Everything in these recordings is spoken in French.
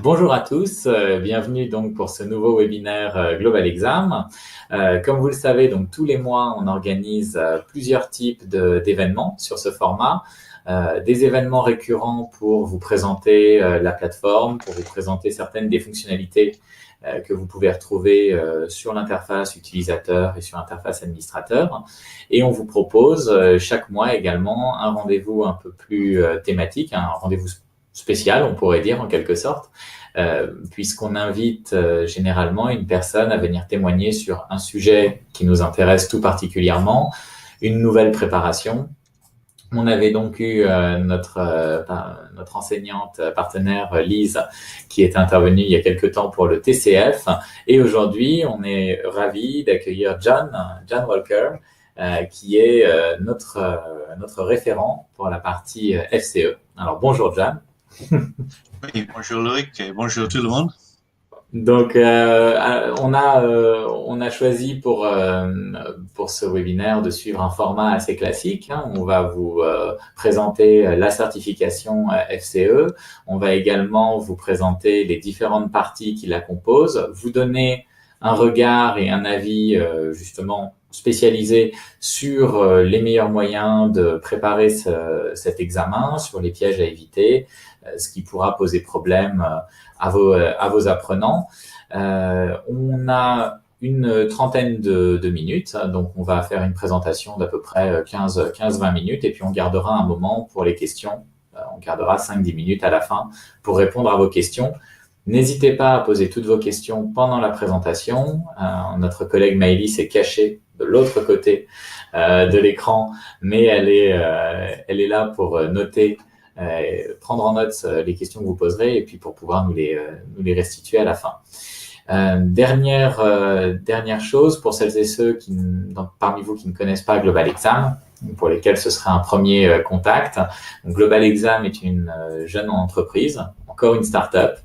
Bonjour à tous, bienvenue donc pour ce nouveau webinaire Global Exam. Comme vous le savez, donc tous les mois, on organise plusieurs types d'événements sur ce format. Des événements récurrents pour vous présenter la plateforme, pour vous présenter certaines des fonctionnalités que vous pouvez retrouver sur l'interface utilisateur et sur l'interface administrateur. Et on vous propose chaque mois également un rendez-vous un peu plus thématique, un rendez-vous spécial, on pourrait dire en quelque sorte, puisqu'on invite généralement une personne à venir témoigner sur un sujet qui nous intéresse tout particulièrement, une nouvelle préparation. On avait donc eu notre enseignante partenaire Lise qui est intervenue il y a quelque temps pour le TCF, et aujourd'hui on est ravi d'accueillir John Walker qui est notre référent pour la partie FCE. Alors bonjour John. Oui, bonjour Loïc et bonjour tout le monde. Donc, on a choisi pour ce webinaire de suivre un format assez classique, hein. On va vous présenter la certification FCE. On va également vous présenter les différentes parties qui la composent, vous donner un regard et un avis justement spécialisé sur les meilleurs moyens de préparer cet examen, sur les pièges à éviter, ce qui pourra poser problème à vos apprenants. On a une trentaine de minutes, donc on va faire une présentation d'à peu près 15-20 minutes, et puis on gardera un moment pour les questions. On gardera 5-10 minutes à la fin pour répondre à vos questions. N'hésitez pas à poser toutes vos questions pendant la présentation. Notre collègue Maëlys s'est cachée de l'autre côté de l'écran, mais elle est là pour noter, prendre en note les questions que vous poserez et puis pour pouvoir nous les restituer à la fin. Dernière chose, pour celles et ceux parmi vous qui ne connaissent pas Global Exam, pour lesquels ce sera un premier contact. Donc, Global Exam est une jeune entreprise, encore une start-up,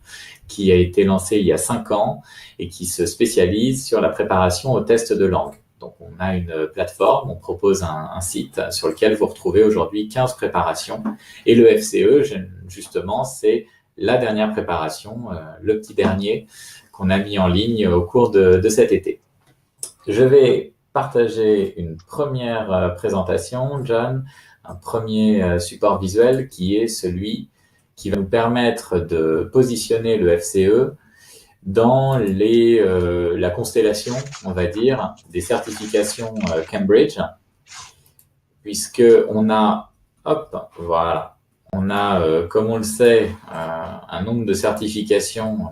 qui a été lancée il y a 5 ans et qui se spécialise sur la préparation aux tests de langue. Donc, on a une plateforme, on propose un site sur lequel vous retrouvez aujourd'hui 15 préparations. Et le FCE, justement, c'est la dernière préparation, le petit dernier qu'on a mis en ligne au cours de cet été. Je vais partager une première présentation, John, un premier support visuel qui est celui qui va nous permettre de positionner le FCE dans la constellation, on va dire, des certifications Cambridge, puisque on a, on a, comme on le sait, un nombre de certifications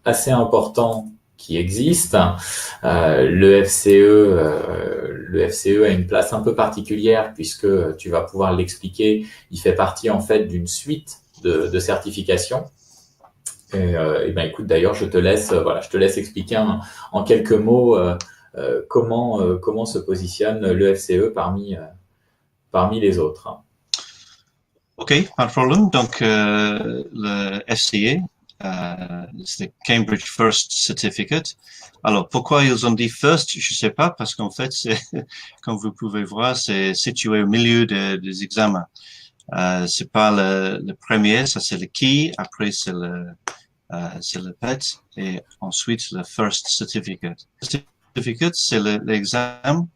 assez important qui existe. Le FCE a une place un peu particulière puisque tu vas pouvoir l'expliquer. Il fait partie en fait d'une suite de certifications. Et ben écoute, d'ailleurs, je te laisse expliquer en quelques mots comment se positionne le FCE parmi les autres. Ok, pas de problème. Donc, le FCA, c'est le Cambridge First Certificate. Alors, pourquoi ils ont dit First, je sais pas, parce qu'en fait, comme vous pouvez voir, c'est situé au milieu des examens. C'est pas le premier, ça c'est le Key, après c'est le PET, et ensuite le First Certificate. Le certificate, c'est l'examen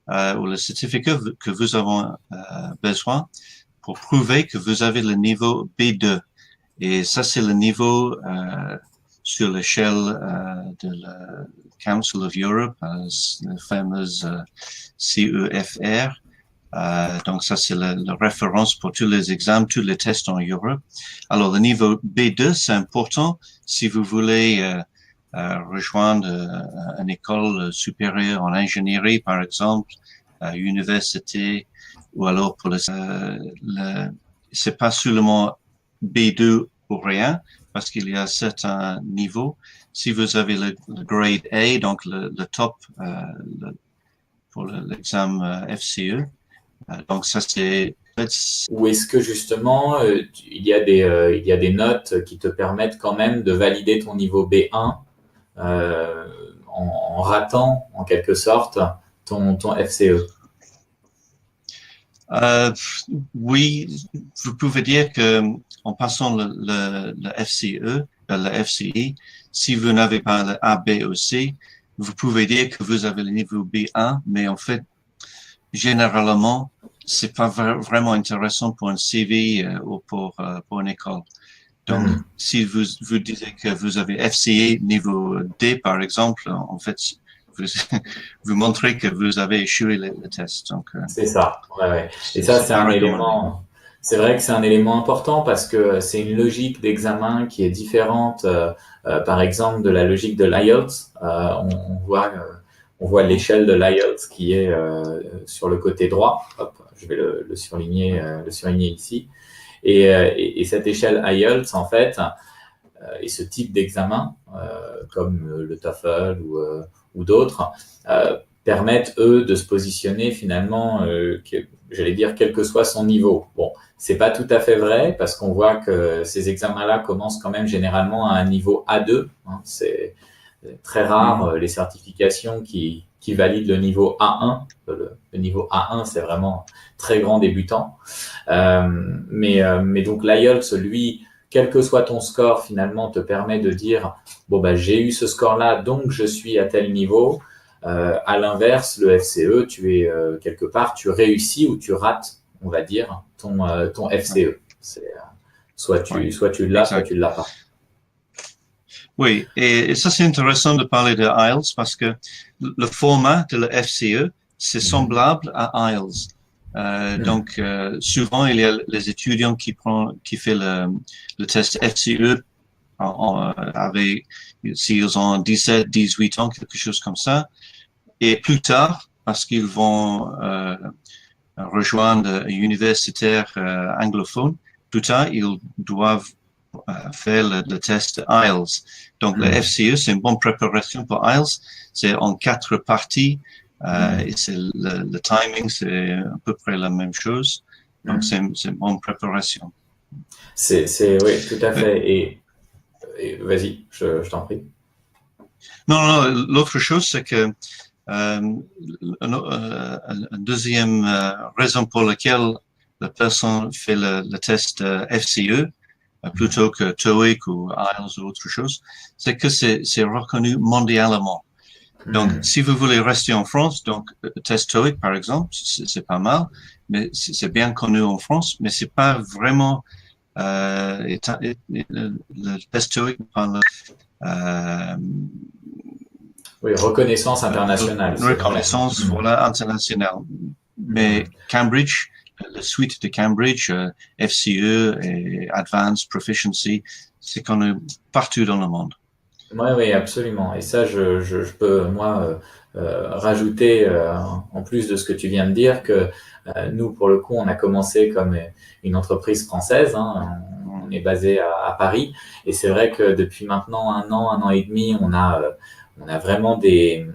ou le certificat que vous avez besoin pour prouver que vous avez le niveau B2. Et ça, c'est le niveau sur l'échelle de la Council of Europe, la fameuse CEFR. Donc ça, c'est la référence pour tous les examens, tous les tests en Europe. Alors, le niveau B2, c'est important si vous voulez rejoindre une école supérieure en ingénierie, par exemple, université, ou alors pour c'est pas seulement B2 ou rien, parce qu'il y a certains niveaux. Si vous avez le grade A, donc le top pour l'examen FCE, donc ça c'est... Ou est-ce que justement il y a des notes qui te permettent quand même de valider ton niveau B1 en ratant en quelque sorte ton FCE? Oui, vous pouvez dire que en passant le FCE, le FCE, si vous n'avez pas le A, B ou C, vous pouvez dire que vous avez le niveau B1, mais en fait, généralement, c'est pas vraiment intéressant pour un CV ou pour une école. Donc, si vous disiez que vous avez FCE niveau D, par exemple, en fait, vous, vous montrez que vous avez échoué le test. Donc, c'est ça. Ouais. Et ça, c'est un élément. C'est vrai que c'est un élément important parce que c'est une logique d'examen qui est différente, par exemple, de la logique de l'IELTS. On voit l'échelle de l'IELTS qui est sur le côté droit. Hop, je vais le surligner ici. Et cette échelle IELTS, en fait, et ce type d'examen, comme le TOEFL ou d'autres, permettent, eux, de se positionner finalement, j'allais dire, quel que soit son niveau. Bon, c'est pas tout à fait vrai parce qu'on voit que ces examens-là commencent quand même généralement à un niveau A2. Hein, c'est très rare les certifications qui valident le niveau A1. Le niveau A1, c'est vraiment très grand débutant. Mais donc l'IELTS, lui, quel que soit ton score, finalement, te permet de dire bon bah j'ai eu ce score-là, donc je suis à tel niveau. À l'inverse, le FCE, tu es quelque part, tu réussis ou tu rates, on va dire, ton FCE. C'est, soit tu l'as, soit tu l'as pas. Oui, et ça c'est intéressant de parler de IELTS parce que le format de le FCE, c'est semblable à IELTS. Donc, souvent, il y a les étudiants qui font le test FCE s'ils ont 17, 18 ans, quelque chose comme ça. Et plus tard, parce qu'ils vont rejoindre un universitaire anglophone, plus tard, ils doivent faire le test IELTS. Donc, le FCE, c'est une bonne préparation pour IELTS. C'est en 4 parties. Et c'est le timing, c'est à peu près la même chose. Donc, c'est une bonne préparation. Oui, tout à fait. Et vas-y, je t'en prie. Non, l'autre chose, c'est que une deuxième raison pour laquelle la personne fait le test FCE plutôt que TOEIC ou IELTS ou autre chose, c'est que c'est reconnu mondialement. Donc, si vous voulez rester en France, donc le test TOEIC par exemple, c'est pas mal, mais c'est bien connu en France, mais c'est pas vraiment le test TOEIC par oui, reconnaissance internationale. Reconnaissance, voilà, internationale. Mais Cambridge, la suite de Cambridge, FCE et Advanced Proficiency, c'est connu partout dans le monde. Oui, absolument. Et ça, je peux, moi, rajouter, en plus de ce que tu viens de dire, que nous, pour le coup, on a commencé comme une entreprise française. Hein, on est basé à Paris. Et c'est vrai que depuis maintenant un an et demi, on a vraiment des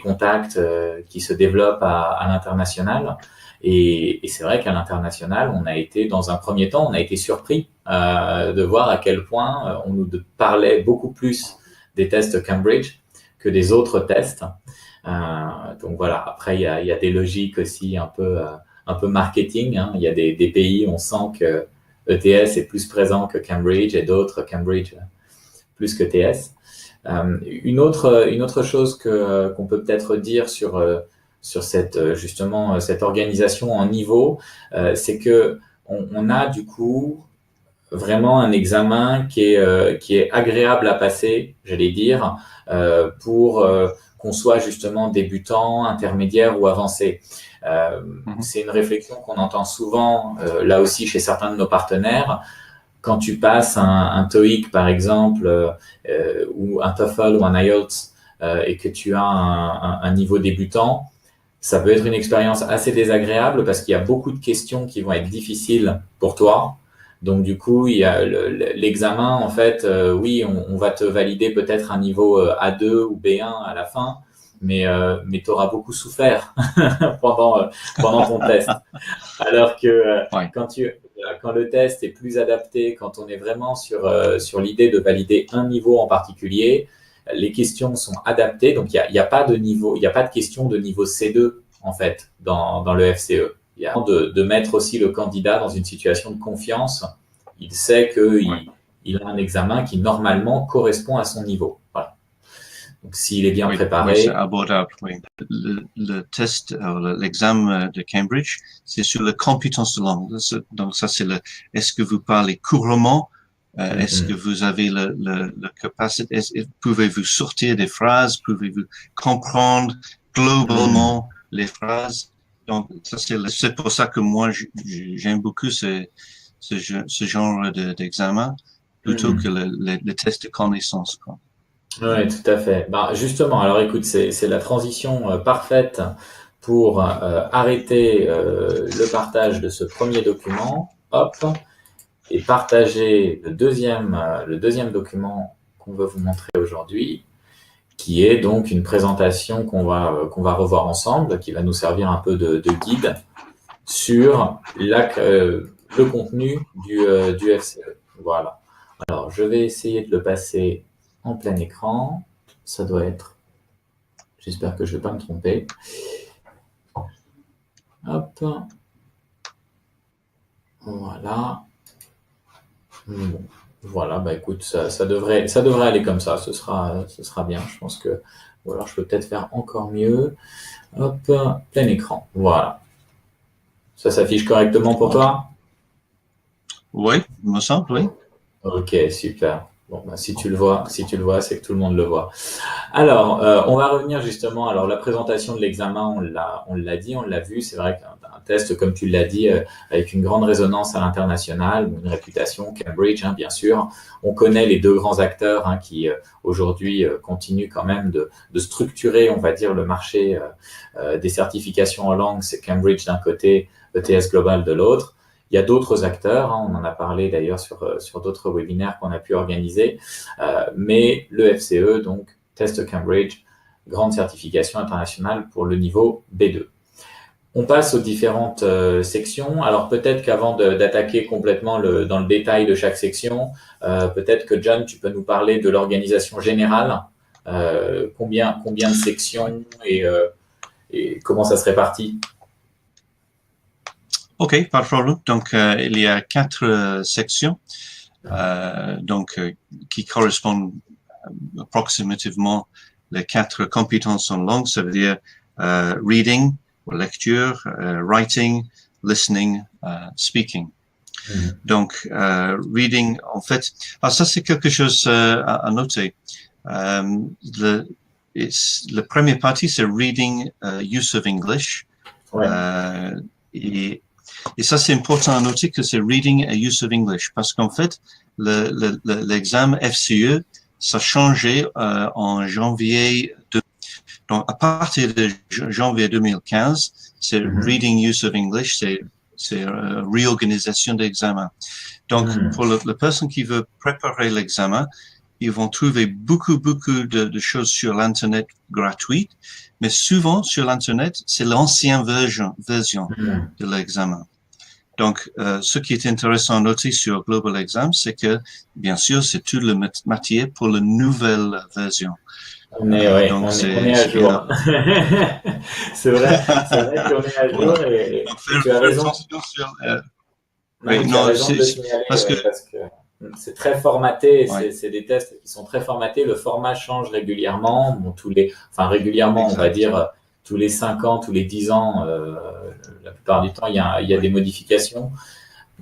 contacts qui se développent à l'international. Et c'est vrai qu'à l'international, on a été, dans un premier temps, on a été surpris de voir à quel point on nous parlait beaucoup plus des tests Cambridge que des autres tests. Donc voilà, après, il y a des logiques aussi un peu marketing. Hein. Il y a des pays, on sent que ETS est plus présent que Cambridge et d'autres Cambridge plus que TS. Une autre chose qu'on peut peut-être dire sur cette organisation en niveau, c'est que on a du coup vraiment un examen qui est agréable à passer, j'allais dire, pour qu'on soit justement débutant, intermédiaire ou avancé. C'est une réflexion qu'on entend souvent, là aussi chez certains de nos partenaires. Quand tu passes un TOEIC, par exemple, ou un TOEFL ou un IELTS, et que tu as un niveau débutant, ça peut être une expérience assez désagréable parce qu'il y a beaucoup de questions qui vont être difficiles pour toi. Donc, du coup, il y a l'examen, en fait, oui, on va te valider peut-être un niveau A2 ou B1 à la fin, mais tu auras beaucoup souffert pendant ton test. Alors que quand le test est plus adapté, quand on est vraiment sur l'idée de valider un niveau en particulier, les questions sont adaptées. Donc, il y a pas de niveau, il n'y a pas de question de niveau C2, en fait, dans le FCE. Il y a de mettre aussi le candidat dans une situation de confiance. Il sait qu'il il a un examen qui normalement correspond à son niveau. Voilà. Donc, s'il est bien Oui, préparé. oui, c'est abordable, oui. Le test, l'examen de Cambridge, c'est sur la compétence de langue. Donc, ça, c'est est-ce que vous parlez couramment? Est-ce que vous avez le capacité? Pouvez-vous sortir des phrases? Pouvez-vous comprendre globalement les phrases? Donc, ça, c'est pour ça que moi, j'aime beaucoup ce genre d'examen plutôt que le test de connaissance, quoi. Oui, tout à fait. Bah, justement, alors écoute, c'est la transition parfaite pour arrêter le partage de ce premier document, hop, et partager le deuxième document qu'on veut vous montrer aujourd'hui, qui est donc une présentation qu'on va revoir ensemble, qui va nous servir un peu de guide sur le contenu du FCE. Voilà. Alors, je vais essayer de le passer en plein écran. Ça doit être... J'espère que je ne vais pas me tromper. Hop. Voilà. Bon. Voilà, bah écoute, ça devrait aller comme ça. Ce sera bien. Je pense que... Ou alors, je peux peut-être faire encore mieux. Hop, plein écran. Voilà. Ça s'affiche correctement pour toi? Oui, il me semble, oui. Ok, super. Bon, bah, si tu le vois, c'est que tout le monde le voit. Alors, on va revenir justement. Alors, la présentation de l'examen, on l'a dit, on l'a vu. C'est vrai qu'un test, comme tu l'as dit, avec une grande résonance à l'international, une réputation, Cambridge, hein, bien sûr. On connaît les deux grands acteurs hein, qui aujourd'hui continuent quand même de structurer, on va dire, le marché des certifications en langue. C'est Cambridge d'un côté, ETS Global de l'autre. Il y a d'autres acteurs, hein, on en a parlé d'ailleurs sur d'autres webinaires qu'on a pu organiser, mais le FCE, donc Test Cambridge, grande certification internationale pour le niveau B2. On passe aux différentes sections. Alors peut-être qu'avant d'attaquer complètement dans le détail de chaque section, peut-être que John, tu peux nous parler de l'organisation générale, combien de sections et comment ça se répartit? OK, pas de problème. Donc, il y a 4 sections qui correspondent approximativement les 4 compétences en langue. Ça veut dire reading, lecture, writing, listening, speaking. Donc, reading, en fait, alors ça c'est quelque chose à noter. Le premier partie, c'est reading, use of English. Ouais. Et ça, c'est important à noter que c'est reading and use of English parce qu'en fait, l'examen FCE, ça a changé en janvier. Donc, à partir de janvier 2015, c'est reading use of English, c'est réorganisation d'examen. Donc, pour la personne qui veut préparer l'examen, ils vont trouver beaucoup de choses sur l'Internet gratuites, mais souvent sur l'Internet, c'est l'ancienne version de l'examen. Donc, ce qui est intéressant à noter sur Global Exam, c'est que, bien sûr, c'est tout le matière pour la nouvelle version. On est à jour. C'est vrai qu'on est à jour voilà. et Donc, tu as raison. Oui, tu as raison de le signaler parce que c'est très formaté. C'est des tests qui sont très formatés. Le format change régulièrement. Bon, régulièrement, exact. On va dire tous les 5 ans, tous les 10 ans. La plupart du temps, il y a des modifications.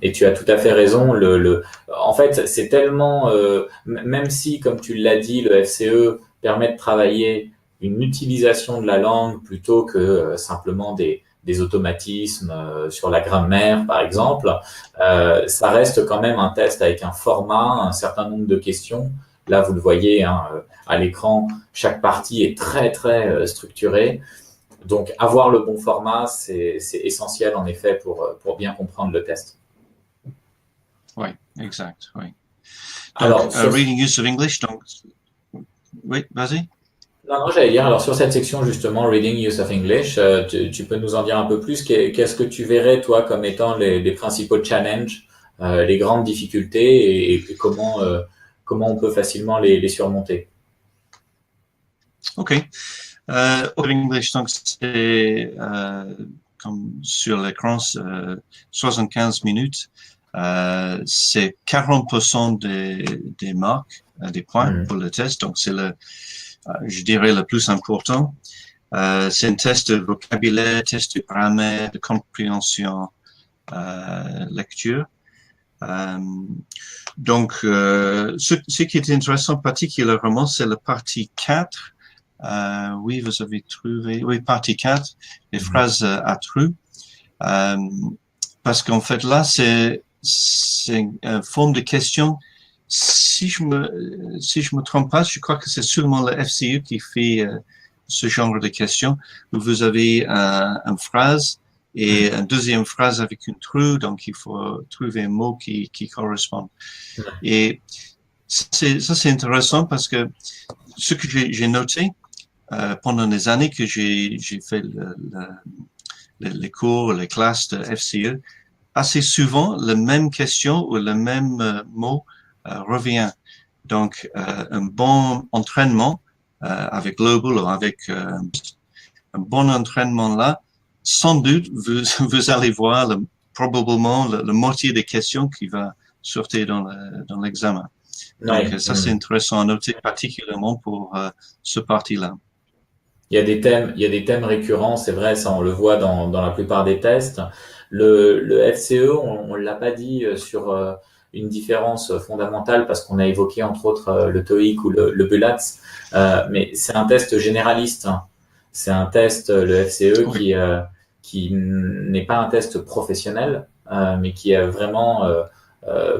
Et tu as tout à fait raison. En fait, c'est tellement, même si, comme tu l'as dit, le FCE permet de travailler une utilisation de la langue plutôt que simplement des automatismes sur la grammaire, par exemple, ça reste quand même un test avec un format, un certain nombre de questions. Là, vous le voyez hein, à l'écran, chaque partie est très, très structurée. Donc, avoir le bon format, c'est essentiel en effet pour bien comprendre le test. Oui, exact, oui. Donc, alors, reading use of English, donc, oui, vas-y. Non, j'allais dire, alors sur cette section justement, Reading Use of English, tu peux nous en dire un peu plus. Qu'est-ce que tu verrais, toi, comme étant les principaux challenges, les grandes difficultés et comment on peut facilement les surmonter? OK. English, donc c'est comme sur l'écran, 75 minutes. c'est 40% des marques, des points pour le test. Donc, c'est je dirais, le plus important. C'est un test de vocabulaire, test de grammaire, de compréhension, lecture. Donc, ce qui est intéressant particulièrement, c'est la partie 4. Oui, vous avez trouvé, oui, partie 4, les phrases à trous. Parce qu'en fait, là, c'est une forme de question. Si je me trompe pas, je crois que c'est seulement le FCE qui fait ce genre de questions où vous avez une phrase et une deuxième phrase avec une trou, donc il faut trouver un mot qui correspond. Et ça c'est intéressant parce que ce que j'ai noté pendant les années que j'ai fait les cours, les classes de FCE, assez souvent, la même question ou le même mot revient. Donc, un bon entraînement avec Global ou avec un bon entraînement là, sans doute, vous allez voir probablement la moitié des questions qui va sortir dans l'examen. Donc, ça, c'est intéressant à noter particulièrement pour ce parti-là. Il y a des thèmes récurrents, c'est vrai, ça on le voit dans la plupart des tests. Le FCE, on l'a pas dit sur une différence fondamentale parce qu'on a évoqué entre autres le TOEIC ou le BULATS, mais c'est un test généraliste. C'est un test, le FCE, qui n'est pas un test professionnel, mais qui vraiment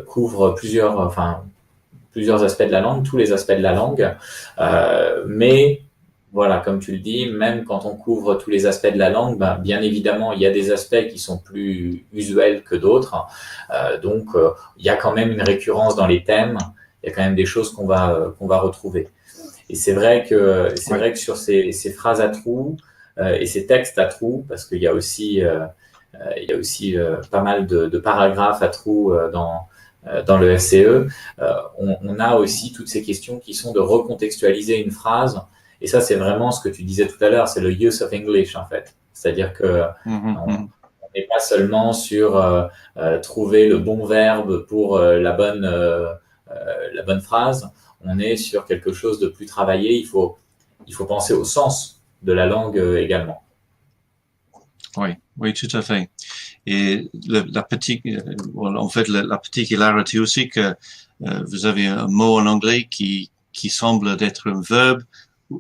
couvre plusieurs aspects de la langue, tous les aspects de la langue, mais voilà, comme tu le dis, même quand on couvre tous les aspects de la langue, ben, bien évidemment, il y a des aspects qui sont plus usuels que d'autres. Donc, il y a quand même une récurrence dans les thèmes. Il y a quand même des choses qu'on va retrouver. Et c'est vrai que sur ces phrases à trous et ces textes à trous, parce qu'il y a aussi pas mal de paragraphes à trous dans le FCE, on a aussi toutes ces questions qui sont de recontextualiser une phrase. Et ça, c'est vraiment ce que tu disais tout à l'heure, c'est le use of English, en fait. C'est-à-dire que on n'est pas seulement sur trouver le bon verbe pour la bonne phrase, on est sur quelque chose de plus travaillé. Il faut penser au sens de la langue également. Oui, tout à fait. Et la particularité aussi que vous avez un mot en anglais qui semble être un verbe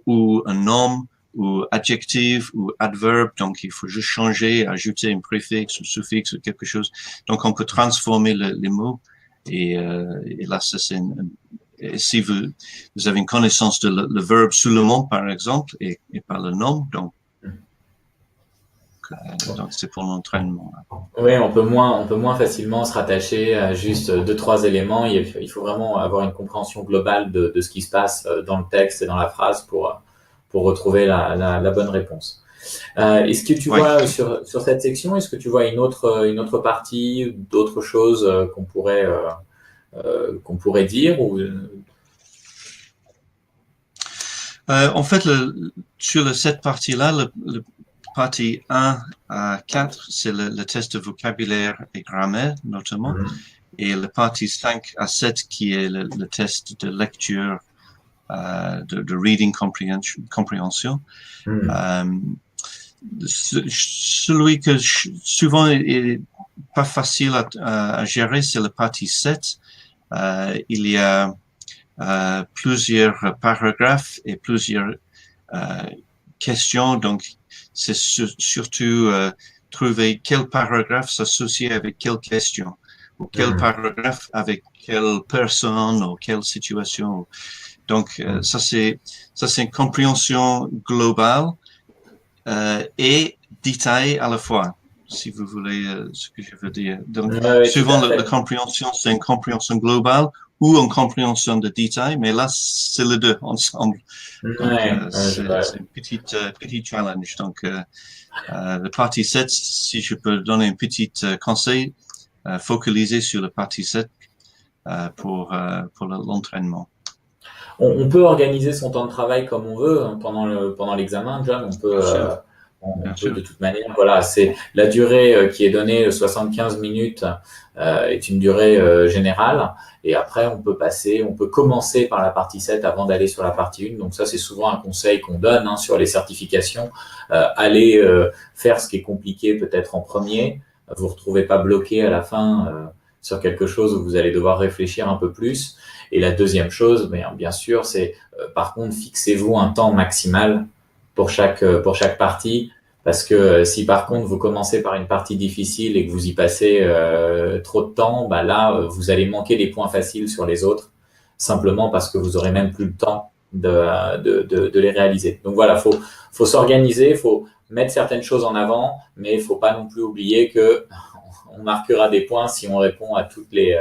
ou un nom ou adjectif ou adverbe, donc il faut juste changer, ajouter un préfixe ou suffixe ou quelque chose. Donc on peut transformer les mots et là c'est si vous avez une connaissance de le verbe sous le mot par exemple et pas le nom, donc c'est pour l'entraînement. Oui, on peut moins facilement se rattacher à juste 2-3 éléments. Il faut vraiment avoir une compréhension globale de ce qui se passe dans le texte et dans la phrase pour retrouver la bonne réponse. Est-ce que tu vois sur cette section, est-ce que tu vois une autre partie, d'autres choses qu'on pourrait dire ou... En fait, sur cette partie-là, le partie 1 à 4, c'est le test de vocabulaire et grammaire, notamment. Et le partie 5 à 7, qui est le test de lecture, de reading compréhension. Celui que souvent est pas facile à gérer, c'est le partie 7. Il y a plusieurs paragraphes et plusieurs questions, donc c'est surtout trouver quel paragraphe s'associe avec quelle question, ou quel paragraphe avec quelle personne ou quelle situation. Donc ça c'est une compréhension globale et détaillée à la fois, si vous voulez ce que je veux dire. Donc souvent la compréhension c'est une compréhension globale ou une compréhension de détail, mais là, c'est les deux ensemble. Donc, c'est une petit challenge. Donc, le partie 7, si je peux donner un petit conseil, focaliser sur le partie 7 pour l'entraînement. On peut organiser son temps de travail comme on veut pendant l'examen, John. On bien peut sûr. de toute manière, voilà, c'est la durée qui est donnée, 75 minutes, est une durée générale. Et après, on peut commencer par la partie 7 avant d'aller sur la partie 1. Donc ça, c'est souvent un conseil qu'on donne sur les certifications. Allez faire ce qui est compliqué peut-être en premier. Vous ne vous retrouvez pas bloqué à la fin sur quelque chose où vous allez devoir réfléchir un peu plus. Et la deuxième chose, bien sûr, c'est par contre, fixez-vous un temps maximal pour chaque partie. Parce que si par contre vous commencez par une partie difficile et que vous y passez trop de temps, bah là vous allez manquer des points faciles sur les autres, simplement parce que vous aurez même plus le temps de les réaliser. Donc voilà, faut s'organiser, faut mettre certaines choses en avant, mais il faut pas non plus oublier que on marquera des points si on répond à toutes les.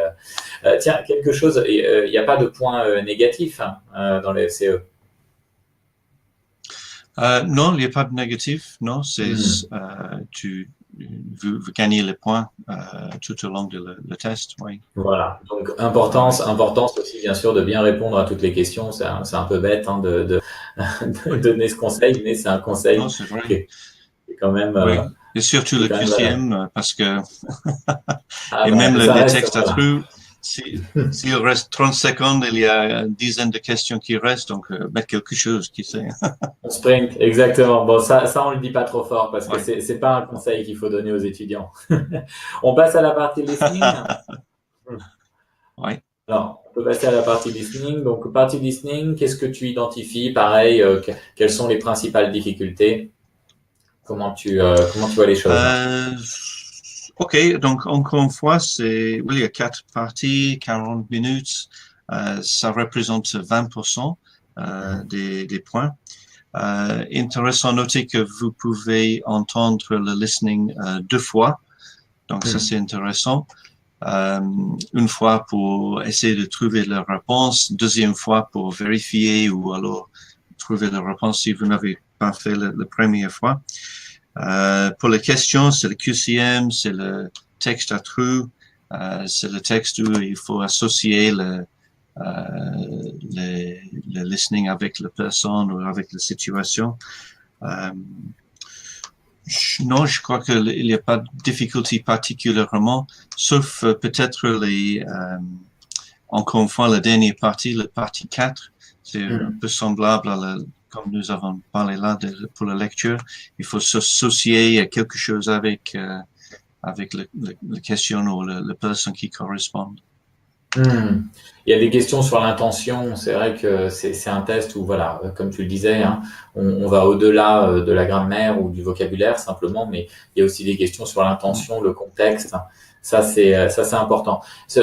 Tiens, quelque chose, il n'y a pas de points négatifs dans les FCE. Non, il n'y a pas de négatif. Non, Hmm. tu veux gagner les points tout au long de le test. Oui. Voilà. Donc, Ah, oui. importance aussi, bien sûr, de bien répondre à toutes les questions. C'est un peu bête de donner ce conseil, mais c'est un Non, conseil c'est vrai. qui est quand même, Oui. Et surtout qui est le quand même valable. QCM, parce que, Ah et même ben, ça les reste, textes à voilà. trous, s'il reste 30 secondes, il y a une dizaine de questions qui restent, donc mettre quelque chose, qui sait. On sprint, exactement. Bon, ça, on le dit pas trop fort parce que Oui. c'est pas un conseil qu'il faut donner aux étudiants. On passe à la partie listening. Oui. Alors, on peut passer à la partie listening. Donc, partie listening, qu'est-ce que tu identifies? Pareil, quelles sont les principales difficultés? Comment tu vois les choses? Euh, OK, donc encore une fois, oui, il y a 4 parties, 40 minutes. Ça représente 20% des points. Intéressant à noter que vous pouvez entendre le listening 2 fois. Donc ça, c'est Hmm. intéressant. Euh, une fois pour essayer de trouver la réponse, deuxième fois pour vérifier ou alors trouver la réponse si vous n'avez pas fait la première fois. Pour les questions, c'est le QCM, c'est le texte à trous, c'est le texte où il faut associer le listening avec la personne ou avec la situation. Euh, non, je crois qu'il n'y a pas de difficulté particulièrement, sauf peut-être encore une fois, la dernière partie, la partie 4, c'est un Hmm. peu semblable comme nous avons parlé là pour la lecture. Il faut s'associer à quelque chose avec le question ou la personne qui correspond. Hmm. Il y a des questions sur l'intention. C'est vrai que c'est un test où, voilà, comme tu le disais, on va au-delà de la grammaire ou du vocabulaire simplement, mais il y a aussi des questions sur Mm. l'intention, le contexte. Ça, c'est important.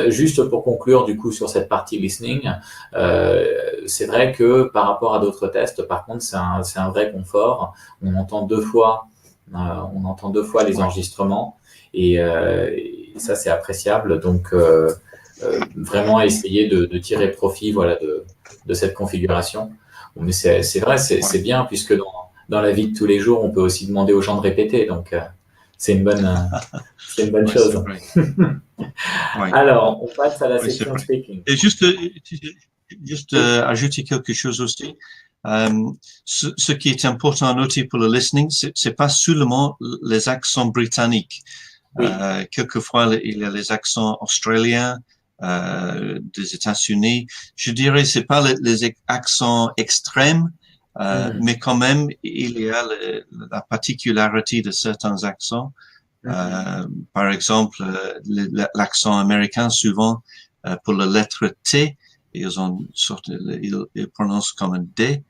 Juste pour conclure, du coup, sur cette partie listening, c'est vrai que par rapport à d'autres tests, par contre, c'est un vrai confort. On entend deux fois, on entend deux fois les Ouais, enregistrements et ça, c'est appréciable. Donc, vraiment essayer de tirer profit voilà, de cette configuration. Bon, mais c'est vrai, ouais, c'est bien puisque dans la vie de tous les jours, on peut aussi demander aux gens de répéter. Donc, c'est une bonne, c'est une bonne ouais, c'est chose. vrai. Ouais, Alors, on passe à la ouais, c'est section vrai. speaking. Et juste Oui. ajouter quelque chose aussi. Euh, ce qui est important à noter pour le listening, c'est pas seulement les accents britanniques. Oui. Quelquefois, il y a les accents australiens, des États-Unis. Je dirais c'est pas les accents extrêmes, Mhm. mais quand même il y a la particularité de certains accents. Mhm. Euh, Par exemple, l'accent américain souvent pour la lettre T, ils ont une sorte, ils prononcent comme un D,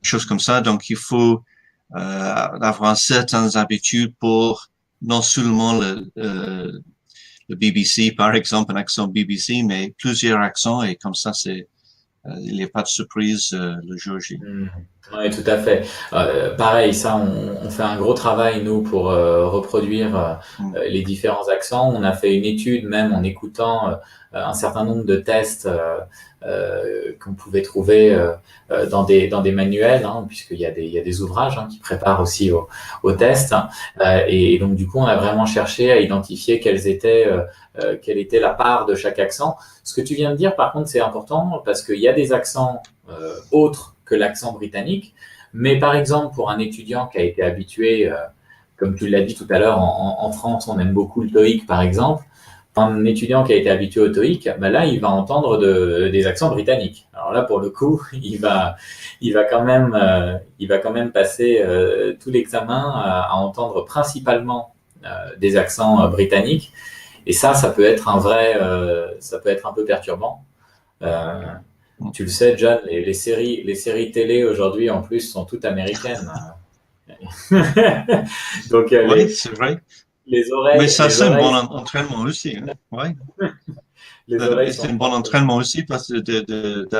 chose comme ça. Donc il faut avoir certaines habitudes pour non seulement le BBC, par exemple, un accent BBC, mais plusieurs accents et comme ça, il n'y a pas de surprise le jour J. Hmm. Oui, tout à fait. Pareil, ça, on fait un gros travail, nous, pour reproduire Mm. les différents accents. On a fait une étude, même en écoutant un certain nombre de tests qu'on pouvait trouver dans des manuels, puisqu'il y a il y a des ouvrages qui préparent aussi aux tests. Et donc, du coup, on a vraiment cherché à identifier quelle était la part de chaque accent. Ce que tu viens de dire, par contre, c'est important parce qu'il y a des accents autres que l'accent britannique. Mais par exemple, pour un étudiant qui a été habitué, comme tu l'as dit tout à l'heure, en France, on aime beaucoup le TOEIC, par exemple. Un étudiant qui a été habitué au TOEIC, ben là, il va entendre des accents britanniques. Alors là, pour le coup, il va quand même passer tout l'examen à entendre principalement des accents britanniques. Et ça peut être ça peut être un peu perturbant. Euh, Tu le sais, John, les séries télé aujourd'hui, en plus, sont toutes américaines. Donc, Oui, c'est vrai. Mais ça, les c'est un bon oreilles, entraînement aussi. Hein. Ouais. les oreilles C'est sont un bon fortes. entraînement aussi parce que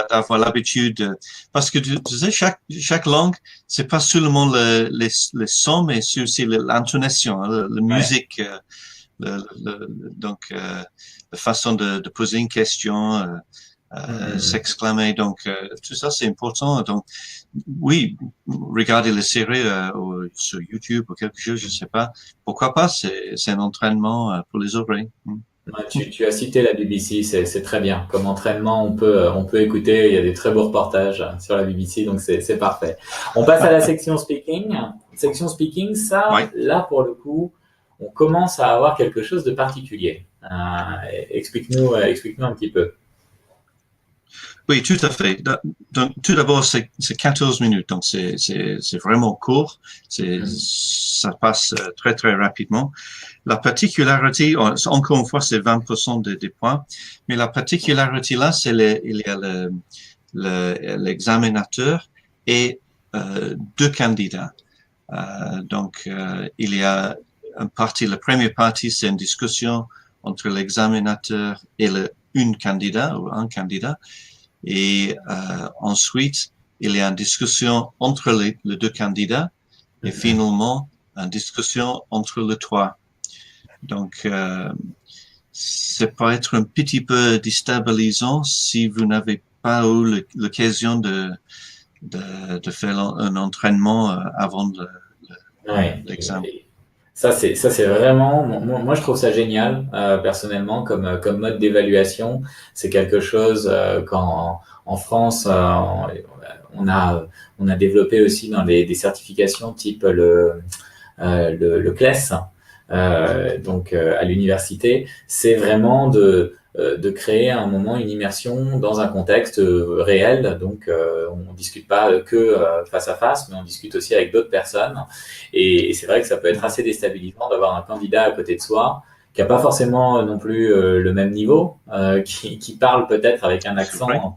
d'avoir l'habitude. Parce que tu sais, chaque langue, c'est pas seulement les sons, mais c'est aussi l'intonation, hein, la Ouais. musique, donc la façon de poser une question, Mm. s'exclamer. Donc tout ça, c'est important. Donc oui, regarder les séries sur YouTube ou quelque chose, je sais pas. Pourquoi pas? C'est un entraînement pour les oreilles. Mm. Ouais, tu as cité la BBC, c'est très bien. Comme entraînement, on peut écouter, il y a des très beaux reportages sur la BBC, donc c'est parfait. On passe à la section speaking. Section speaking, ça, Ouais. là, pour le coup, on commence à avoir quelque chose de particulier. Explique-nous un petit peu. Oui, tout à fait. Donc, tout d'abord, c'est 14 minutes, donc c'est vraiment court. Mm. Ça passe très, très rapidement. La particularité, encore une fois, c'est 20% des points, mais la particularité là, il y a l'examinateur et deux candidats. Il y a la première partie, c'est une discussion entre l'examinateur et une candidat ou un candidat. Et ensuite, il y a une discussion entre les deux candidats et Mm. finalement, une discussion entre les trois. Donc, ça peut être un petit peu déstabilisant si vous n'avez pas eu l'occasion de faire un entraînement avant Ouais. l'examen. Ça c'est vraiment, moi je trouve ça génial personnellement comme mode d'évaluation. C'est quelque chose qu'en en France on a développé aussi dans des certifications type le CLES, à l'université. C'est vraiment de créer un moment, une immersion dans un contexte réel. Donc, on discute pas que face à face, mais on discute aussi avec d'autres personnes. Et c'est vrai que ça peut être assez déstabilisant d'avoir un candidat à côté de soi qui a pas forcément non plus le même niveau, qui parle peut-être avec un C'est vrai? accent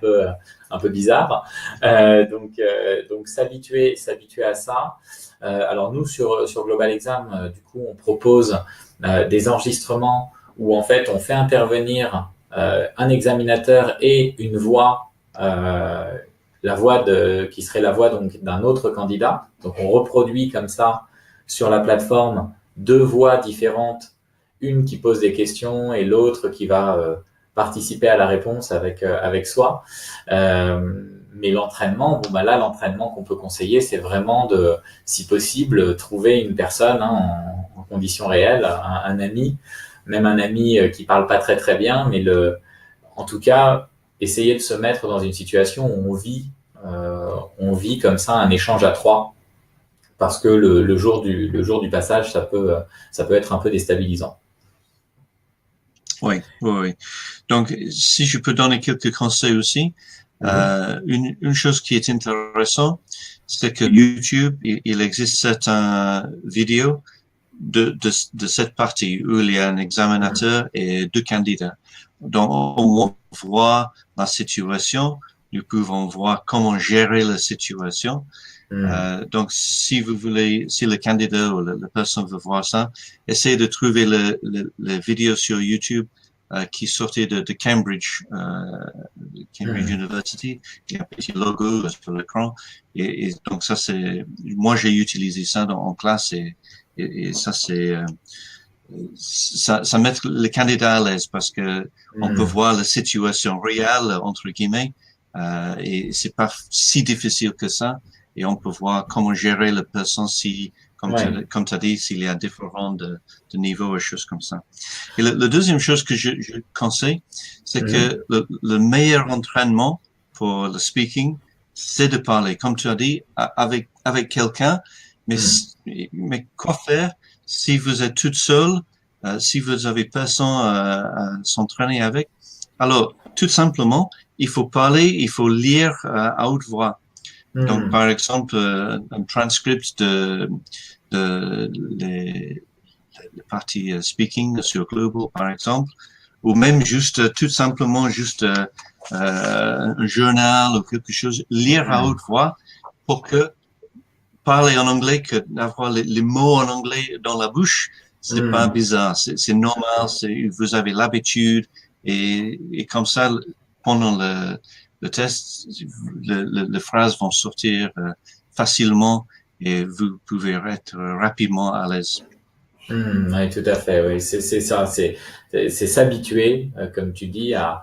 un peu bizarre. Donc s'habituer à ça. Alors nous sur Global Exam, du coup, on propose des enregistrements où en fait on fait intervenir un examinateur et une voix, qui serait la voix donc d'un autre candidat. Donc on reproduit comme ça sur la plateforme deux voix différentes, une qui pose des questions et l'autre qui va participer à la réponse avec soi. Mais l'entraînement, bon bah là l'entraînement qu'on peut conseiller, c'est vraiment de, si possible, trouver une personne en conditions réelles, un ami, même un ami qui parle pas très très bien, mais en tout cas, essayer de se mettre dans une situation où on vit comme ça un échange à trois, parce que le jour du passage, ça peut être un peu déstabilisant. Oui, oui, oui. Donc, si je peux donner quelques conseils aussi, Mhm. une chose qui est intéressante, c'est que YouTube, il existe certaines vidéos de cette partie où il y a un Mhm. examinateur et deux candidats. Donc, on voit la situation, nous pouvons voir comment gérer la situation. Mhm. Donc, si vous voulez, si le candidat ou la personne veut voir ça, essayez de trouver le vidéo sur YouTube qui sortait de Cambridge, Cambridge Mhm. University. Il y a un petit logo sur l'écran. Et donc, ça, moi, j'ai utilisé ça en classe et ça, ça met le candidat à l'aise parce que on peut Mhm. voir la situation réelle, entre guillemets, et c'est pas si difficile que ça. Et on peut voir comment gérer la personne si, Ouais. comme tu as dit, s'il y a différents de niveaux et choses comme ça. Et la deuxième chose que je conseille, c'est Mhm. que le meilleur entraînement pour le speaking, c'est de parler, comme tu as dit, avec quelqu'un. Mais quoi faire si vous êtes toute seule, si vous avez personne à s'entraîner avec? Alors, tout simplement, il faut parler, il faut lire à haute voix. Donc, par exemple, un transcript les parties speaking sur Global, par exemple, ou même juste, tout simplement, juste un journal ou quelque chose, lire à haute voix pour que parler en anglais, que d'avoir les mots en anglais dans la bouche, c'est pas bizarre, c'est normal, vous avez l'habitude et comme ça, pendant le test, les phrases vont sortir facilement et vous pouvez être rapidement à l'aise. Oui, tout à fait. Oui, c'est ça. C'est s'habituer, comme tu dis, à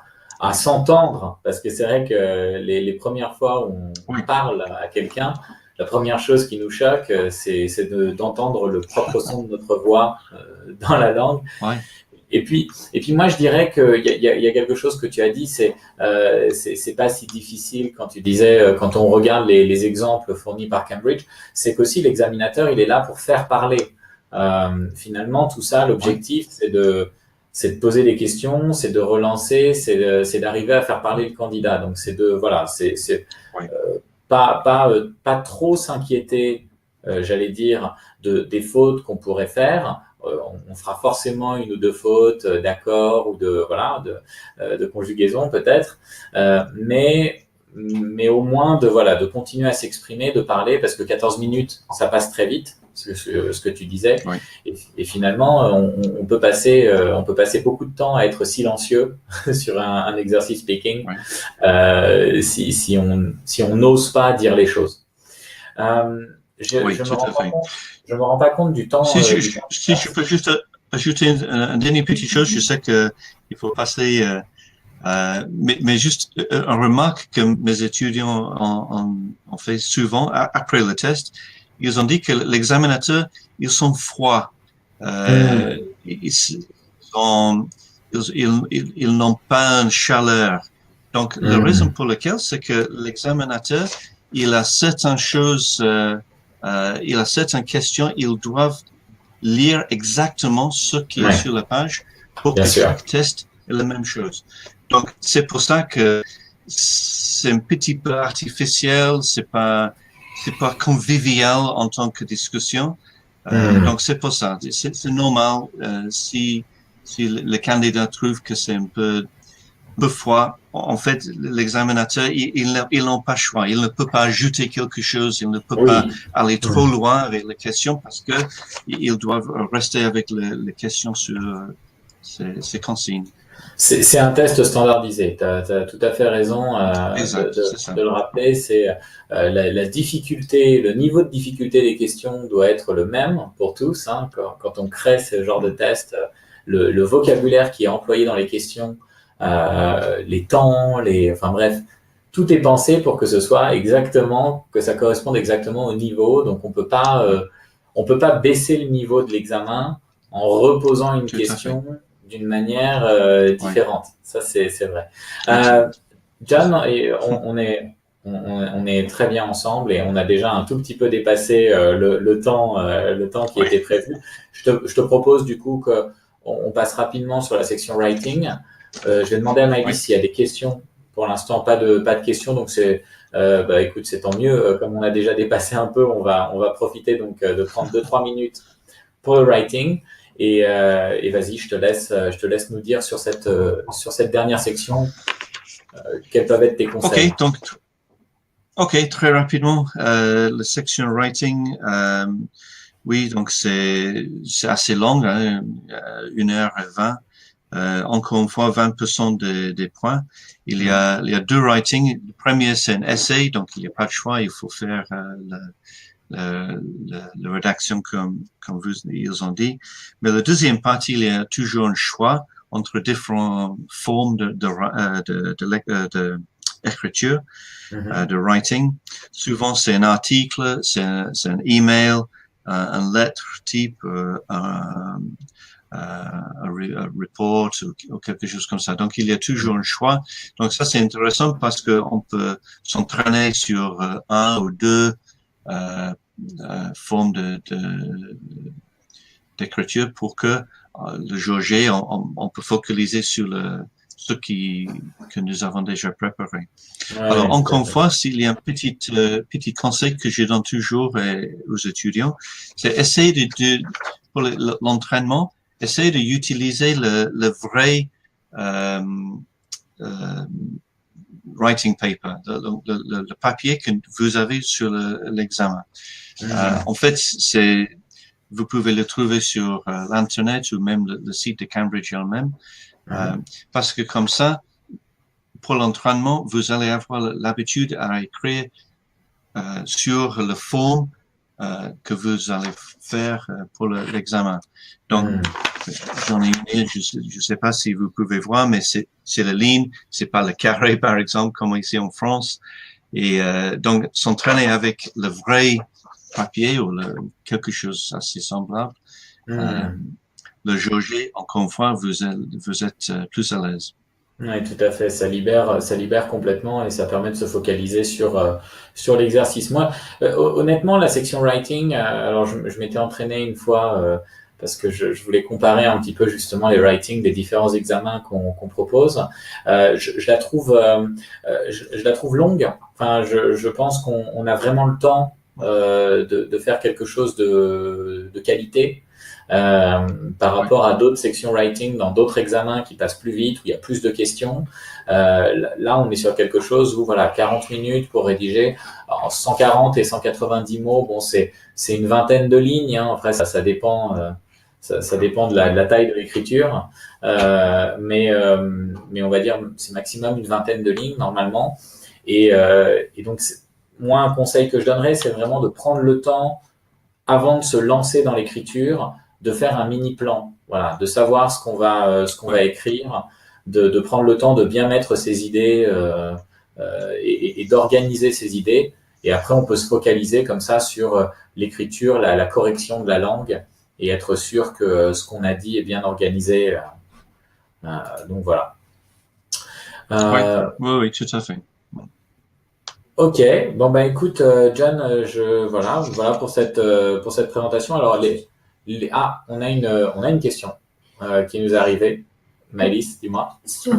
s'entendre, parce que c'est vrai que les premières fois où on parle à quelqu'un, la première chose qui nous choque, c'est d'entendre le propre son de notre voix dans la langue. Ouais. Et puis moi je dirais qu'il y a quelque chose que tu as dit, c'est pas si difficile quand tu disais quand on regarde les exemples fournis par Cambridge, c'est qu'aussi l'examinateur il est là pour faire parler. Finalement tout ça, l'objectif c'est de poser des questions, c'est de relancer, c'est d'arriver à faire parler le candidat. Donc c'est de voilà, c'est pas trop s'inquiéter, j'allais dire, des fautes qu'on pourrait faire. On fera forcément une ou deux fautes d'accord ou de conjugaison peut-être, mais au moins de continuer à s'exprimer, de parler, parce que 14 minutes, ça passe très vite, ce que tu disais. Oui. Et finalement, on peut passer beaucoup de temps à être silencieux sur un exercice speaking, si on n'ose pas dire les choses. Je me rends pas compte du temps. Si je peux juste ajouter une dernière petite chose, je sais que il faut passer, mais juste une remarque que mes étudiants ont fait souvent après le test. Ils ont dit que l'examinateur, ils sont froids. Ils n'ont pas une chaleur. Donc, la raison pour laquelle, c'est que l'examinateur, il a certaines choses, il a certaines questions, ils doivent lire exactement ce qui est sur la page pour que chaque test est la même chose. Donc, c'est pour ça que c'est un petit peu artificiel, c'est pas convivial en tant que discussion. Donc, c'est pour ça. C'est normal si le candidat trouve que c'est un peu froid. En fait, l'examinateur, il n'a pas le choix. Il ne peut pas ajouter quelque chose. Il ne peut pas aller trop loin avec les questions parce que ils doivent rester avec les questions sur ces consignes. C'est un test standardisé. Tu as tout à fait raison de le rappeler. C'est la difficulté, le niveau de difficulté des questions doit être le même pour tous. Hein. Quand on crée ce genre de test, le vocabulaire qui est employé dans les questions, les temps, enfin bref, tout est pensé pour que ce soit exactement, que ça corresponde exactement au niveau. Donc on peut pas baisser le niveau de l'examen en reposant une question d'une manière différente. Ça c'est vrai. John, on est très bien ensemble et on a déjà un tout petit peu dépassé le temps qui était prévu. Je te propose du coup qu'on passe rapidement sur la section writing. Je vais demander à Maëlys s'il y a des questions. Pour l'instant, pas de questions, donc écoute, c'est tant mieux. Comme on a déjà dépassé un peu, on va profiter donc de prendre 2-3 minutes pour le writing. Et vas-y, je te laisse nous dire sur cette dernière section quels peuvent être tes conseils. Ok, très rapidement, la section writing, oui, donc c'est assez long, hein, 1h20. Encore une fois, 20% des points. Il y a deux writing. Le premier, c'est un essai, donc il n'y a pas de choix. Il faut faire la rédaction comme ils ont dit. Mais la deuxième partie, il y a toujours un choix entre différentes formes d'écriture, de writing. Souvent, c'est un article, c'est un email, une lettre type, un report ou quelque chose comme ça. Donc, il y a toujours un choix. Donc, ça, c'est intéressant parce que on peut s'entraîner sur un ou deux formes d'écriture pour que le jour J, on peut focaliser sur ce que nous avons déjà préparé. Ouais, Alors, tout encore à une fait. fois, s'il y a un petit conseil que je donne toujours aux étudiants, c'est essayer pour l'entraînement, essayer d'utiliser le vrai euh, euh, writing paper, le papier que vous avez sur l'examen. En fait, vous pouvez le trouver sur l'internet ou même le site de Cambridge elle-même, parce que comme ça, pour l'entraînement, vous allez avoir l'habitude à écrire sur le forme que vous allez faire pour l'examen. Donc, j'en ai une, je sais pas si vous pouvez voir, mais c'est la ligne, c'est pas le carré, par exemple, comme ici en France. Et donc, s'entraîner avec le vrai papier ou quelque chose assez semblable, le jauger, encore une fois, vous êtes plus à l'aise. Oui, tout à fait. Ça libère complètement et ça permet de se focaliser sur l'exercice. Moi, honnêtement, la section writing, alors je m'étais entraîné une fois parce que je voulais comparer un petit peu justement les writings des différents examens qu'on propose. Je la trouve, je la trouve longue. Enfin, je pense qu'on a vraiment le temps de faire quelque chose de qualité. Par rapport à d'autres sections writing dans d'autres examens qui passent plus vite, où il y a plus de questions. Là, on est sur quelque chose où, voilà, 40 minutes pour rédiger. Alors, 140 et 190 mots, bon, c'est une vingtaine de lignes. Hein. Après, ça dépend. Ça dépend de la taille de l'écriture, mais on va dire c'est maximum une vingtaine de lignes normalement. Et donc, moi, un conseil que je donnerais, c'est vraiment de prendre le temps avant de se lancer dans l'écriture, de faire un mini plan, voilà, de savoir ce qu'on va écrire, de prendre le temps de bien mettre ses idées et d'organiser ses idées. Et après, on peut se focaliser comme ça sur l'écriture, la correction de la langue et être sûr que ce qu'on a dit est bien organisé. Donc voilà. Oui, tout à fait. Ok, bon ben écoute, John, voilà pour cette présentation. Alors on a une question qui nous est arrivée. Maëlys, dis-moi. Sur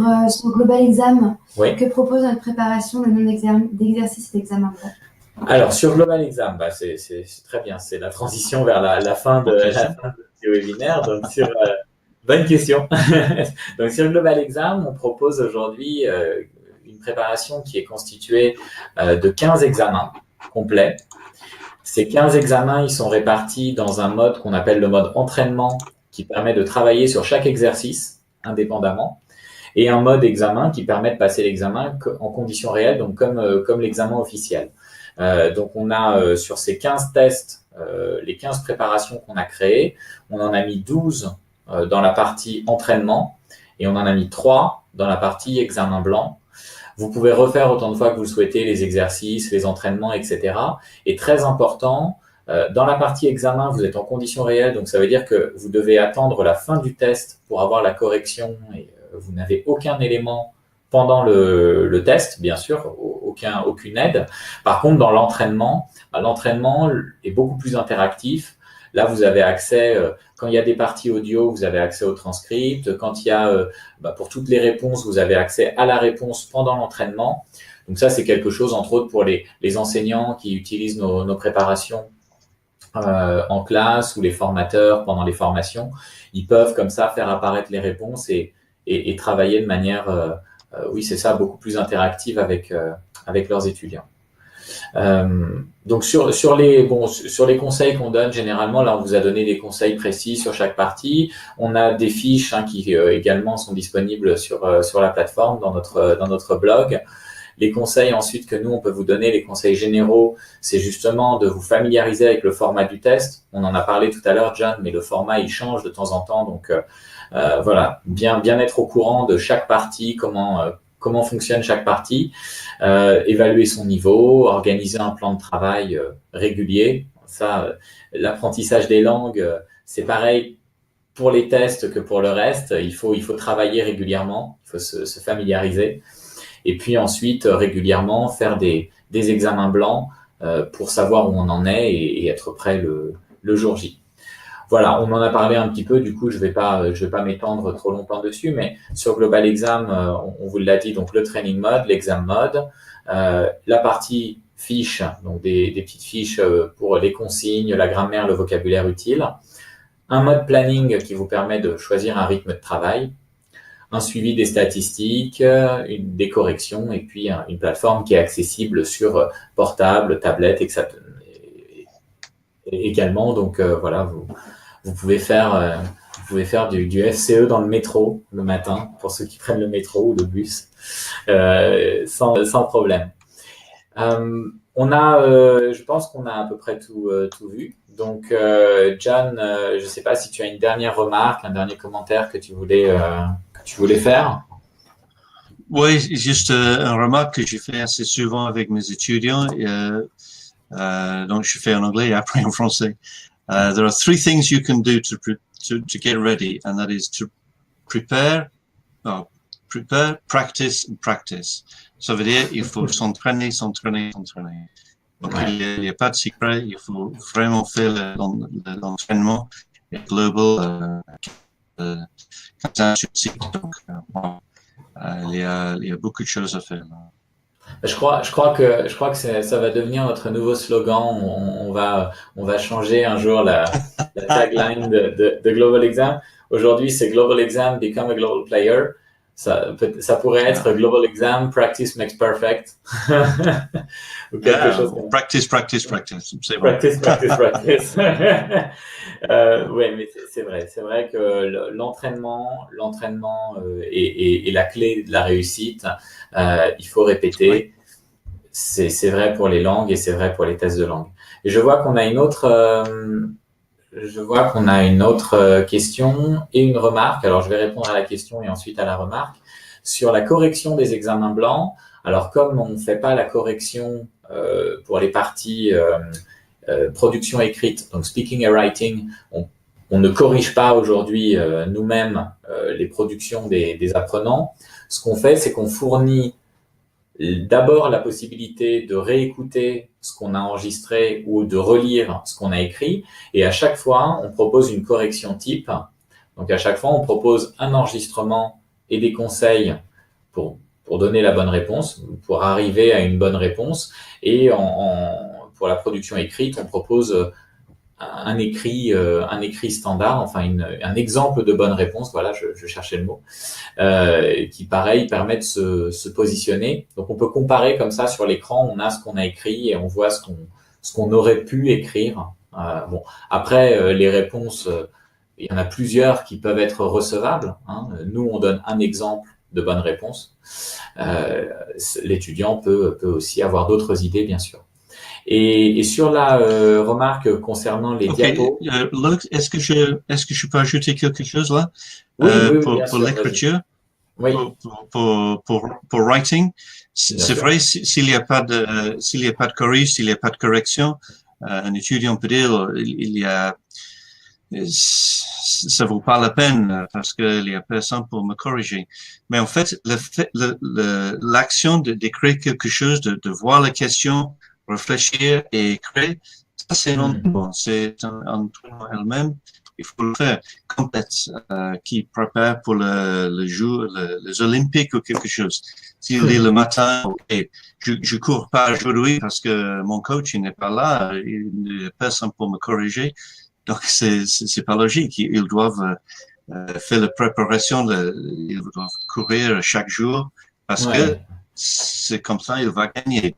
Global Exam, Oui. que propose notre préparation, le nombre d'exercices et d'examens? Alors sur Global Exam, c'est très bien. C'est la transition vers la fin de ce webinaire. Donc bonne question. Donc sur Global Exam, on propose aujourd'hui une préparation qui est constituée de 15 examens complets. Ces 15 examens, ils sont répartis dans un mode qu'on appelle le mode entraînement, qui permet de travailler sur chaque exercice indépendamment, et un mode examen qui permet de passer l'examen en conditions réelles, donc comme l'examen officiel. Donc on a sur ces 15 tests, les 15 préparations qu'on a créées, on en a mis 12 dans la partie entraînement et on en a mis 3 dans la partie examen blanc. Vous pouvez refaire autant de fois que vous le souhaitez les exercices, les entraînements, etc. Et très important, dans la partie examen, vous êtes en conditions réelles, donc ça veut dire que vous devez attendre la fin du test pour avoir la correction et vous n'avez aucun élément pendant le test, bien sûr, aucune aide. Par contre, dans l'entraînement est beaucoup plus interactif. Là, vous avez accès, quand il y a des parties audio, vous avez accès au transcript. Quand il y a, pour toutes les réponses, vous avez accès à la réponse pendant l'entraînement. Donc ça, c'est quelque chose, entre autres, pour les enseignants qui utilisent nos préparations en classe ou les formateurs pendant les formations. Ils peuvent comme ça faire apparaître les réponses et travailler de manière, oui, c'est ça, beaucoup plus interactive avec leurs étudiants. Donc sur les conseils qu'on donne généralement, là on vous a donné des conseils précis sur chaque partie. On a des fiches qui également sont disponibles sur la plateforme dans notre blog. Les conseils ensuite que nous on peut vous donner, les conseils généraux, c'est justement de vous familiariser avec le format du test. On en a parlé tout à l'heure, John, mais le format il change de temps en temps, donc voilà, bien être au courant de chaque partie, comment fonctionne chaque partie, évaluer son niveau, organiser un plan de travail régulier. Ça, l'apprentissage des langues, c'est pareil. pour les tests que pour le reste, il faut travailler régulièrement, il faut se familiariser. Et puis ensuite, régulièrement, faire des examens blancs pour savoir où on en est et être prêt le jour J. Voilà, on en a parlé un petit peu, du coup, je vais pas m'étendre trop longtemps dessus, mais sur Global Exam, on vous l'a dit, donc le training mode, l'exam mode, la partie fiches, donc des petites fiches pour les consignes, la grammaire, le vocabulaire utile, un mode planning qui vous permet de choisir un rythme de travail, un suivi des statistiques, des corrections et puis une plateforme qui est accessible sur portable, tablette, etc. Et également, donc voilà, vous pouvez faire du FCE dans le métro le matin pour ceux qui prennent le métro ou le bus sans problème. Je pense qu'on a à peu près tout vu. Donc, John, je ne sais pas si tu as une dernière remarque, un dernier commentaire que tu voulais faire. Oui, juste une remarque que je fais assez souvent avec mes étudiants. Donc, je fais en anglais et après en français. There are 3 things you can do to get ready, and that is to prepare, practice, and practice. Ça veut dire il faut s'entraîner. Donc, Ouais. il n'y a pas de secret, il faut vraiment faire l'entraînement global. Donc, il y a beaucoup de choses à faire. Je crois que ça va devenir notre nouveau slogan. On va changer un jour la tagline de Global Exam. Aujourd'hui, c'est Global Exam, Become a Global Player. Ça pourrait être Global Exam, Practice Makes Perfect. Ou quelque chose comme ça. Practice. C'est bon. Practice. Oui, mais c'est vrai. C'est vrai que l'entraînement est la clé de la réussite. Il faut répéter. C'est vrai pour les langues et c'est vrai pour les tests de langue. Et je vois qu'on a une autre question et une remarque. Alors, je vais répondre à la question et ensuite à la remarque. Sur la correction des examens blancs, alors comme on ne fait pas la correction pour les parties production écrite, donc speaking et writing, on ne corrige pas aujourd'hui nous-mêmes les productions des apprenants. Ce qu'on fait, c'est qu'on fournit d'abord la possibilité de réécouter ce qu'on a enregistré ou de relire ce qu'on a écrit. Et à chaque fois, on propose une correction type. Donc à chaque fois, on propose un enregistrement et des conseils pour donner la bonne réponse, pour arriver à une bonne réponse. Et pour la production écrite, on propose un écrit standard, enfin un exemple de bonne réponse, voilà, je cherchais le mot, qui pareil permet de se positionner. Donc on peut comparer comme ça sur l'écran, on a ce qu'on a écrit et on voit ce qu'on aurait pu écrire. Bon, après les réponses, il y en a plusieurs qui peuvent être recevables, hein. Nous on donne un exemple de bonne réponse. L'étudiant peut aussi avoir d'autres idées, bien sûr. Et sur la remarque concernant les diapos. Luc, est-ce que je peux ajouter quelque chose là? Oui, pour l'écriture, oui. pour writing, c'est vrai, s'il n'y a pas de corrige, s'il n'y a pas de correction, un étudiant peut dire ça vaut pas la peine parce qu'il y a personne pour me corriger. Mais en fait, l'action d'écrire quelque chose, de voir la question, réfléchir et écrire, ça c'est un entraînement, c'est un entraînement elle-même. Il faut le faire complète, qui prépare pour le jour, les Olympiques ou quelque chose. S'il dit le matin, ok, je cours pas aujourd'hui parce que mon coach il n'est pas là, il n'y a personne pour me corriger. Donc c'est pas logique. Ils doivent faire la préparation, ils doivent courir chaque jour parce que c'est comme ça il va gagner.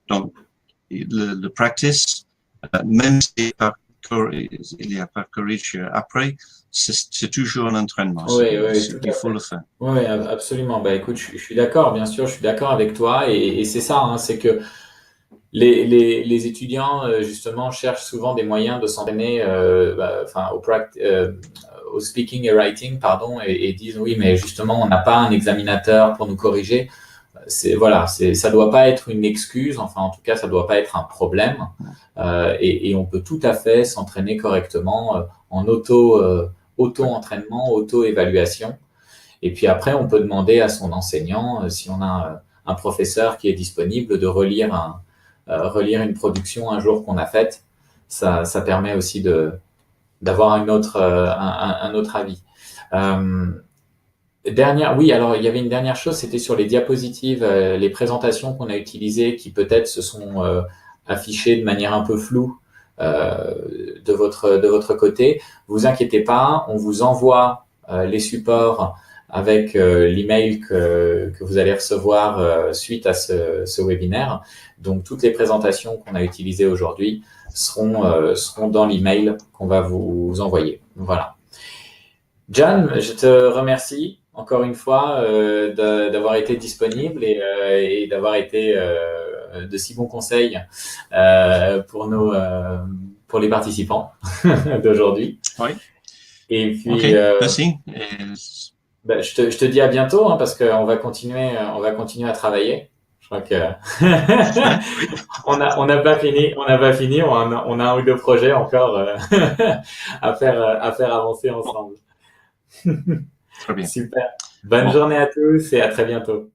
Donc le practice, même s'il n'y a pas de courage après, c'est toujours un entraînement. Il faut le faire. Oui, absolument. Bah, écoute, je suis d'accord, bien sûr, je suis d'accord avec toi. Et c'est ça, hein, c'est que les étudiants, justement, cherchent souvent des moyens de s'entraîner au speaking et writing, pardon, et disent oui, mais justement, on n'a pas un examinateur pour nous corriger. voilà, ça doit pas être une excuse, enfin en tout cas ça doit pas être un problème, et on peut tout à fait s'entraîner correctement en auto-entraînement, auto-évaluation. Et puis après, on peut demander à son enseignant, si on a un professeur qui est disponible, de relire une production un jour qu'on a faite. Ça permet aussi d'avoir un autre avis. Oui, alors il y avait une dernière chose, c'était sur les diapositives, les présentations qu'on a utilisées qui peut-être se sont affichées de manière un peu floue de votre côté. Vous inquiétez pas, on vous envoie les supports avec l'email que vous allez recevoir suite à ce webinaire. Donc toutes les présentations qu'on a utilisées aujourd'hui seront dans l'email qu'on va vous envoyer. Voilà. John, je te remercie encore une fois d'avoir été disponible et d'avoir été de si bons conseils pour les participants d'aujourd'hui. Oui. Et puis, OK, merci. je te dis à bientôt parce qu'on va continuer à travailler. Je crois que on n'a pas fini, on a un ou deux projets encore à faire avancer ensemble. Très bien. Super. Bonne journée à tous et à très bientôt.